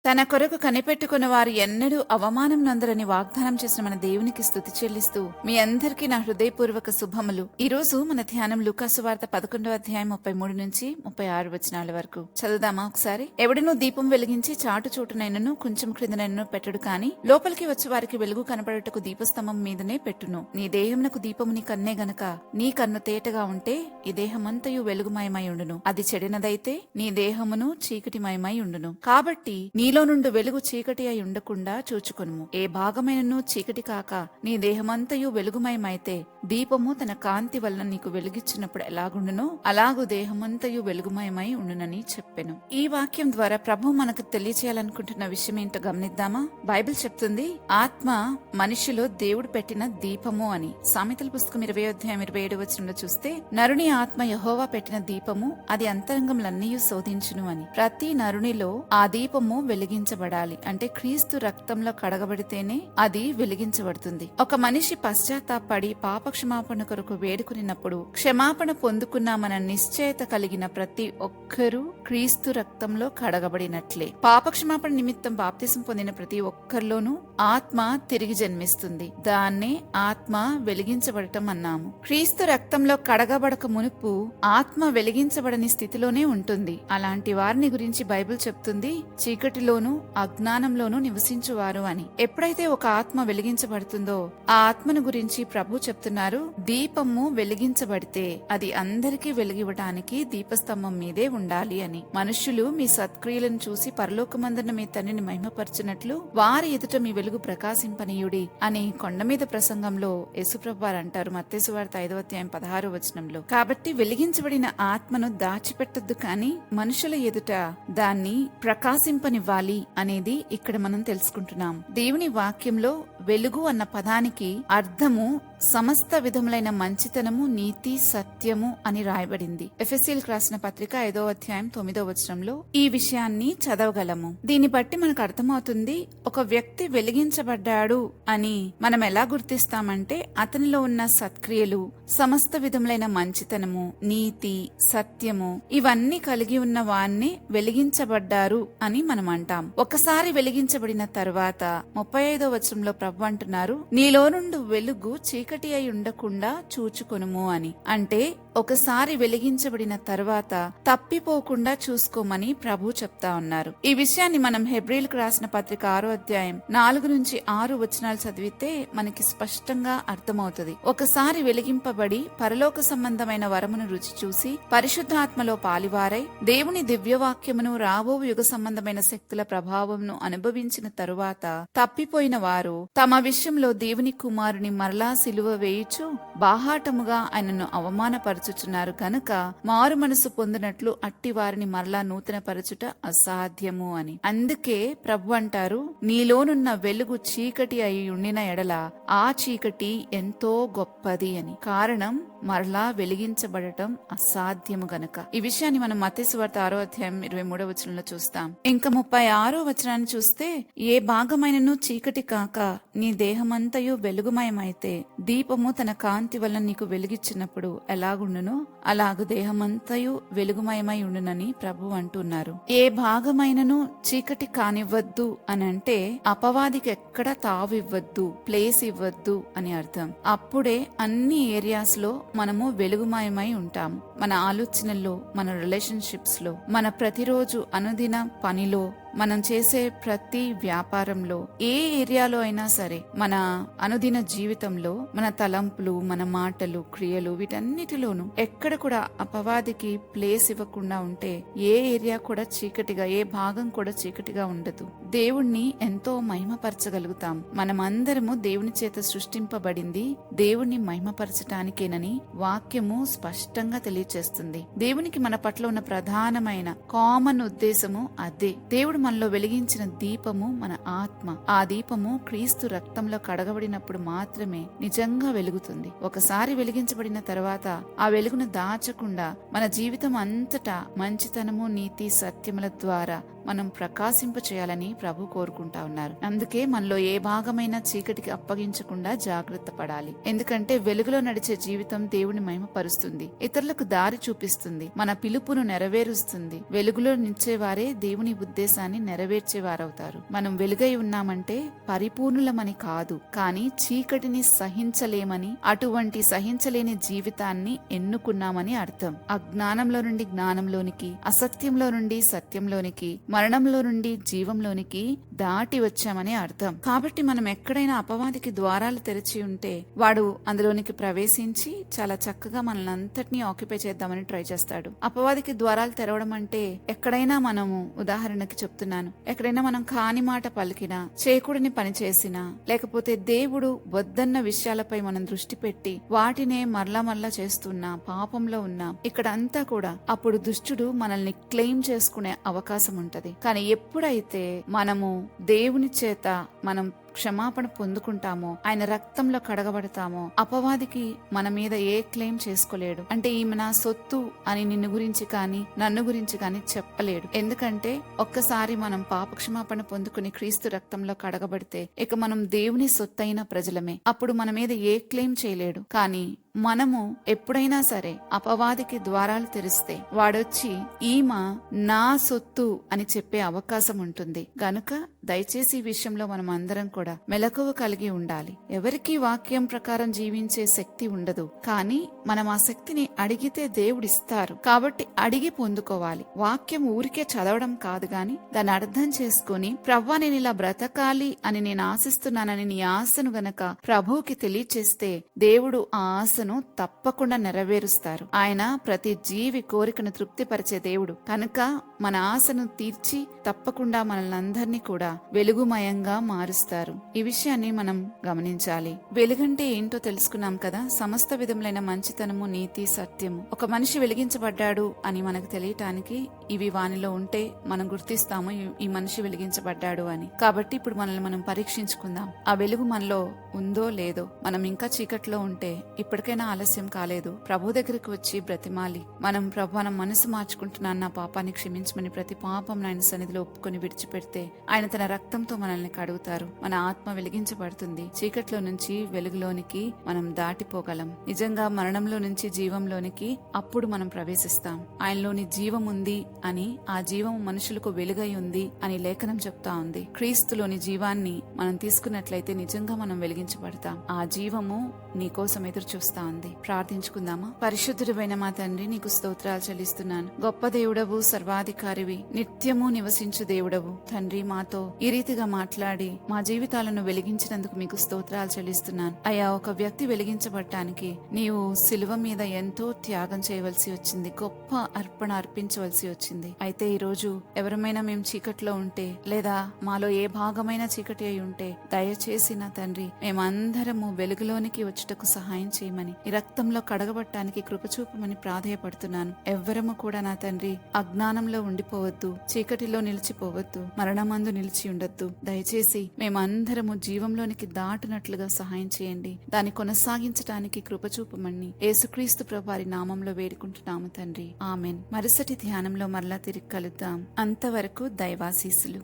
తన కొరకు కనిపెట్టుకున్న వారు ఎన్నడూ అవమానం నందరని వాగ్దానం చేసిన మన దేవునికి స్తుతి చెల్లిస్తూ మీ అందరికీ నా హృదయపూర్వక శుభములు. ఈ రోజు మన ధ్యానం లూకాసు వార్త 11వ అధ్యాయం 33 నుంచి 36 వచనాల వరకు చదువుదామా ఒకసారి. ఎవడనూ దీపం వెలిగించి చాటు చోటునైనను కొంచెం క్రిందనైనను పెట్టడు, కాని లోపలికి వచ్చి వారికి వెలుగు కనపడుటకు దీపస్తంభం మీదనే పెట్టును. నీ దేహమునకు దీపము నీ కన్నే గనక నీ కన్ను తేటగా ఉంటే ఈ దేహమంతయు వెలుగుమయమై ఉండును. అది చెడినదైతే నీ దేహమును చీకటిమయమై ఉండును. కాబట్టి నీలో నుండి వెలుగు చీకటి అయి ఉండకుండా చూచుకొనుము. ఏ భాగమైనను చీకటి కాక నీ దేహమంతయు వెలుగుమయమైతే దీపము తన కాంతి వలన నీకు వెలుగిచ్చినప్పుడు ఎలాగుండునో అలాగు దేహమంతయు వెలుగుమయమై ఉండునని చెప్పెను. ఈ వాక్యం ద్వారా ప్రభు మనకు తెలియచేయాలనుకుంటున్న విషయం ఏంటో గమనిద్దామా. బైబిల్ చెప్తుంది ఆత్మ మనిషిలో దేవుడు పెట్టిన దీపము అని. సామెతల పుస్తకం 20వ అధ్యాయం 27వ వచనంలో చూస్తే నరుని ఆత్మ యెహోవా పెట్టిన దీపము, అది అంతరంగములన్నీ శోధించును అని. ప్రతి నరునిలో ఆ దీపము వెలిగించబడాలి. అంటే క్రీస్తు రక్తంలో కడగబడితేనే అది వెలిగించబడుతుంది. ఒక మనిషి పశ్చాత్తాపడి పాపక్షమాపణ కొరకు వేడుకున్నప్పుడు క్షమాపణ పొందుకున్నామన్న నిశ్చయత కలిగిన ప్రతి ఒక్కరూ క్రీస్తు రక్తంలో కడగబడినట్లే. పాపక్షమాపణ నిమిత్తం బాప్తిసం పొందిన ప్రతి ఒక్కరిలోనూ ఆత్మ తిరిగి జన్మిస్తుంది. దాన్నే ఆత్మ వెలిగించబడటం అన్నాము. క్రీస్తు రక్తంలో కడగబడక మునుపు ఆత్మ వెలిగించబడని స్థితిలోనే ఉంటుంది. అలాంటి వారిని గురించి బైబిల్ చెప్తుంది చీకటిలోను అజ్ఞానంలోనూ నివసించువారు అని. ఎప్పుడైతే ఒక ఆత్మ వెలిగించబడుతుందో ఆ ఆత్మను గురించి ప్రభు చెప్తున్నారు, దీపము వెలిగించబడితే అది అందరికీ వెలిగివ్వటానికి దీపస్తంభం మీదే ఉండాలి అని. మనుష్యులు మీ సత్క్రియలను చూసి పరలోకమందున మీ తండ్రిని మహిమపరచునట్లు వారి ఎదుట మీ వెలుగు ప్రకాశింపనీయుడి అని కొండ మీద ప్రసంగంలో యేసుప్రభు వారు అంటారు, మత్తయి సువార్త 5వ అధ్యాయం 16వ వచనంలో. కాబట్టి వెలిగించబడిన ఆత్మను దాచిపెట్టొద్దు, కానీ మనుషుల ఎదుట దాన్ని ప్రకాశింపనివ్వాలి అనేది ఇక్కడ మనం తెలుసుకుంటున్నాం. దేవుని వాక్యంలో వెలుగు అన్న పదానికి అర్థము సమస్త విధములైన మంచితనము, నీతి, సత్యము అని రాయబడింది. ఎఫెసీయులకు రాసిన పత్రిక 5వ అధ్యాయం 9వ వచనంలో ఈ విషయాన్ని చదవగలము. దీన్ని బట్టి మనకు అర్థమవుతుంది ఒక వ్యక్తి వెలిగించబడ్డాడు అని మనం ఎలా గుర్తిస్తామంటే అతనిలో ఉన్న సత్క్రియలు, సమస్త విధములైన మంచితనము, నీతి, సత్యము ఇవన్నీ కలిగి ఉన్న వారిని వెలిగించబడ్డారు అని మనం అంటాం. ఒకసారి వెలిగించబడిన తర్వాత 35వ వచనంలో ప్రభు అంటున్నారు, నీలో నుండి వెలుగు చీకటి అయి ఉండకుండా చూచుకొనుము అని. అంటే ఒకసారి వెలిగించబడిన తర్వాత తప్పిపోకుండా చూసుకోమని ప్రభు చెప్తా ఉన్నారు. ఈ విషయాన్ని మనం హెబ్రీలకు రాసిన పత్రిక 6వ అధ్యాయం 4 నుంచి 6 వచనాలు చదివితే మనకి స్పష్టంగా అర్థమవుతుంది. ఒకసారి వెలిగింపబడి పరలోక సంబంధమైన వరమును రుచి చూసి పరిశుద్ధాత్మలో పాలివారై దేవుని దివ్యవాక్యమును రాబో యుగ సంబంధమైన శక్తుల ప్రభావమును అనుభవించిన తరువాత తప్పిపోయిన వారు తమ విషయంలో దేవుని కుమారుని మరలా సిలువ వేయుచు బాహాటముగా ఆయనను అవమానపరచుచున్నారు కనుక మారు మనసు పొందినట్లు అట్టి వారిని మరలా నూతన పరచుట అసాధ్యము అని. అందుకే ప్రభు అంటారు, నీలోనున్న వెలుగు చీకటి అయి ఉండిన ఎడల ఆ చీకటి ఎంతో గొప్పది అని. కారణం మరలా వెలిగించబడటం అసాధ్యము గనక. ఈ విషయాన్ని మనం మత్తయి సువార్త 6వ అధ్యాయం 23వ వచనంలో చూస్తాం. ఇంకా 36వ వచనాన్ని చూస్తే ఏ భాగమైనను చీకటి కాక నీ దేహమంతయు వెలుగుమయమైతే దీపము తన కాంతి వల్ల నీకు వెలిగిచ్చినప్పుడు ఎలాగుండునో అలాగు దేహమంతయు వెలుగుమయమై ఉండునని ప్రభు అంటున్నారు. ఏ భాగమైనను చీకటి కానివ్వద్దు అని అంటే అపవాదికి ఎక్కడ తావు ఇవ్వద్దు, ప్లేస్ ఇవ్వద్దు అని అర్థం. అప్పుడే అన్ని ఏరియాస్ లో మనము వెలుగుమయమై ఉంటాము. మన ఆలోచనల్లో, మన రిలేషన్షిప్స్ లో, మన ప్రతిరోజు అనుదిన పనిలో, మనం చేసే ప్రతి వ్యాపారంలో, ఏ ఏరియాలో అయినా సరే మన అనుదిన జీవితంలో మన తలంపులు, మన మాటలు, క్రియలు వీటన్నిటిలోనూ ఎక్కడ కూడా అపవాదికి ప్లేస్ ఇవ్వకుండా ఉంటే ఏ ఏరియా కూడా చీకటిగా, ఏ భాగం కూడా చీకటిగా ఉండదు. దేవుణ్ణి ఎంతో మహిమపరచగలుగుతాం. మనమందరము దేవుని చేత సృష్టింపబడింది దేవుణ్ణి మహిమపరచటానికేనని వాక్యము స్పష్టంగా తెలియచేస్తుంది. దేవునికి మన పట్ల ఉన్న ప్రధానమైన కామన్ ఉద్దేశము అదే. దేవుడు మనలో వెలిగించిన దీపము మన ఆత్మ. ఆ దీపము క్రీస్తు రక్తంలో కడగబడినప్పుడు మాత్రమే నిజంగా వెలుగుతుంది. ఒకసారి వెలిగించబడిన తర్వాత ఆ వెలుగును దాచకుండా మన జీవితం అంతటా మంచితనము, నీతి, సత్యముల ద్వారా మనం ప్రకాశింప చేయాలని ప్రభు కోరుకుంటా ఉన్నారు. అందుకే మనలో ఏ భాగమైనా చీకటికి అప్పగించకుండా జాగ్రత్త పడాలి. ఎందుకంటే వెలుగులో నడిచే జీవితం దేవుని మహిమపరుస్తుంది, ఇతరులకు దారి చూపిస్తుంది, మన పిలుపును నెరవేరుస్తుంది. వెలుగులో నిలిచేవారే దేవుని ఉద్దేశాన్ని నెరవేర్చేవారవుతారు. మనం వెలుగై ఉన్నామంటే పరిపూర్ణులమని కాదు, కానీ చీకటిని సహించలేమని, అటువంటి సహించలేని జీవితాన్ని ఎన్నుకున్నామని అర్థం. అజ్ఞానంలో నుండి జ్ఞానంలోనికి, అసత్యంలో నుండి సత్యంలోనికి, మరణంలో నుండి జీవంలోనికి దాటి వచ్చామని అర్థం. కాబట్టి మనం ఎక్కడైనా అపవాదికి ద్వారాలు తెరిచి ఉంటే వాడు అందులోనికి ప్రవేశించి చాలా చక్కగా మనల్ని అంతటినీ ఆక్యుపై చేద్దామని ట్రై చేస్తాడు. అపవాదికి ద్వారాలు తెరవడం అంటే ఎక్కడైనా మనము, ఉదాహరణకి చెప్తున్నాను, ఎక్కడైనా మనం కాని మాట పలికినా, చేయకూడని పని చేసినా, లేకపోతే దేవుడు వద్దన్న విషయాలపై మనం దృష్టి పెట్టి వాటినే మరలా చేస్తున్నా, పాపంలో ఉన్నా, ఇక్కడ అంతా కూడా అప్పుడు దుష్టుడు మనల్ని క్లెయిమ్ చేసుకునే అవకాశం ఉంటది. కానీ ఎప్పుడైతే మనము దేవుని చేత మనం క్షమాపణ పొందుకుంటామో, ఆయన రక్తంలో కడగబడతామో, అపవాదికి మన మీద ఏ క్లెయిమ్ చేసుకోలేడు. అంటే ఈమె నా సొత్తు అని నిన్ను గురించి కానీ నన్ను గురించి కానీ చెప్పలేడు. ఎందుకంటే ఒక్కసారి మనం పాప క్షమాపణ పొందుకుని క్రీస్తు రక్తంలో కడగబడితే ఇక మనం దేవుని సొత్తైన ప్రజలమే. అప్పుడు మన మీద ఏ క్లెయిమ్ చేయలేడు. కానీ మనము ఎప్పుడైనా సరే అపవాదికి ద్వారాలు తెరిస్తే వాడొచ్చి ఈమె నా సొత్తు అని చెప్పే అవకాశం ఉంటుంది. గనుక దయచేసి ఈ విషయంలో మనం అందరం కూడా మెలకువ కలిగి ఉండాలి. ఎవరికీ వాక్యం ప్రకారం జీవించే శక్తి ఉండదు, కానీ మనం ఆ శక్తిని అడిగితే దేవుడిస్తారు. కాబట్టి అడిగి పొందుకోవాలి. వాక్యం ఊరికే చదవడం కాదు, గాని దాన్ని అర్థం చేసుకుని ప్రవ్వా నేను ఇలా బ్రతకాలి అని నేను ఆశిస్తున్నానని నీ ఆశను గనక ప్రభువుకి తెలియచేస్తే దేవుడు ఆ ఆశను తప్పకుండా నెరవేరుస్తారు. ఆయన ప్రతి జీవి కోరికను తృప్తిపరిచే దేవుడు కనుక మన ఆశను తీర్చి తప్పకుండా మనల్ని అందరినీ కూడా వెలుగుమయంగా మారుస్తారు. ఈ విషయాన్ని మనం గమనించాలి. వెలుగంటే ఏంటో తెలుసుకున్నాం కదా. సమస్త విధములైన మంచితనము, నీతి, సత్యము. ఒక మనిషి వెలిగించబడ్డాడు అని మనకు తెలియటానికి ఇవి వానిలో ఉంటే మనం గుర్తిస్తాము ఈ మనిషి వెలిగించబడ్డాడు అని. కాబట్టి ఇప్పుడు మనల్ని మనం పరీక్షించుకుందాం. ఆ వెలుగు మనలో ఉందో లేదో. మనం ఇంకా చీకట్లో ఉంటే ఇప్పటికైనా ఆలస్యం కాలేదు. ప్రభు దగ్గరికి వచ్చి బ్రతిమాలి మనం మనసు మార్చుకుంటున్నాను, నా పాపాన్ని క్షమించమని ప్రతి పాపం ఆయన సన్నిధిలో ఒప్పుకొని విడిచిపెడితే ఆయన తన రక్తంతో మనల్ని కడుగుతారు. మన ఆత్మ వెలిగించబడుతుంది. చీకట్లో నుంచి వెలుగులోనికి మనం దాటిపోగలం. నిజంగా మరణంలో నుంచి జీవంలోనికి అప్పుడు మనం ప్రవేశిస్తాం. ఆయనలోని జీవం ఉంది అని, ఆ జీవం మనుషులకు వెలుగై ఉంది అని లేఖనం చెప్తా ఉంది. క్రీస్తులోని జీవాన్ని మనం తీసుకున్నట్లయితే నిజంగా మనం వెలిగించబడతాం. ఆ జీవము నీ కోసం ఎదురు చూస్తా ఉంది. ప్రార్థించుకుందామా? పరిశుద్ధుడైన మా తండ్రి, నీకు స్తోత్రాలు చెల్లిస్తున్నాను. గొప్ప దేవుడవు, సర్వాధికారివి, నిత్యము నివసించు దేవుడవు తండ్రి. మాతో ఈ రీతిగా మాట్లాడి మా జీవితాలను వెలిగించినందుకు మీకు స్తోత్రాలు చెల్లిస్తున్నాను. అయ్యా, ఒక వ్యక్తి వెలిగించబడటానికి నీవు శిలువ మీద ఎంతో త్యాగం చేయవలసి వచ్చింది, గొప్ప అర్పణ అర్పించవలసి వచ్చింది. అయితే ఈ రోజు ఎవరమైనా మేము చీకట్లో ఉంటే, లేదా మాలో ఏ భాగమైన చీకటి అయి ఉంటే, దయచేసి నా తండ్రి మేమందరము వెలుగులోనికి వచ్చుటకు సహాయం చేయమని, ఈ రక్తంలో కడగబట్టడానికి కృపచూపమని ప్రాధేయపడుతున్నాను. ఎవ్వరము కూడా నా తండ్రి అజ్ఞానంలో ఉండిపోవద్దు, చీకటిలో నిలిచిపోవద్దు, మరణమందు నిలిచి ఉండొద్దు. దయచేసి మేమందరము జీవంలోనికి దాటునట్లుగా సహాయం చేయండి. దాన్ని కొనసాగించడానికి కృపచూపమని యేసుక్రీస్తు ప్రభువారి నామంలో వేడుకుంటున్నాము తండ్రి. ఆమెన్. మరుసటి ధ్యానంలో మరలా తిరిగి కలుద్దాం. అంతవరకు దైవాశీస్సులు.